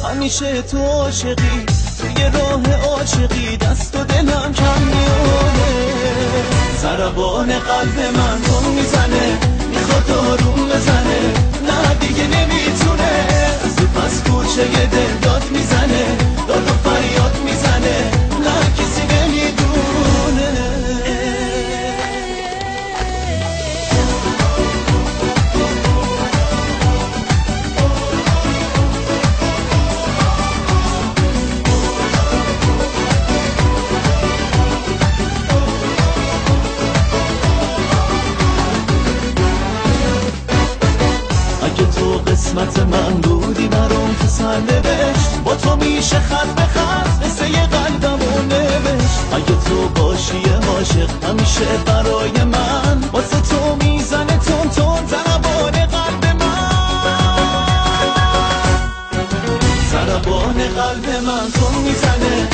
همیشه تو عاشقی، توی راه عاشقی دست و دلم کم میاره. ضربان قلب من رو میزنه، میخواد آروم بزنه، نه دیگه نمیتونه. از پس کوچه دل داد میزنه، داد و فریاد میزنه، نه کسی نمیدونه. قسمت من بودی برام تو سرنوشت، با تو میشه خط به خط قصه قلبمو نوشت. اگه تو باشی عاشق همیشه برای من، واسه تو میزنه تون تون ضربان قلب من. ضربان قلب من تون میزنه،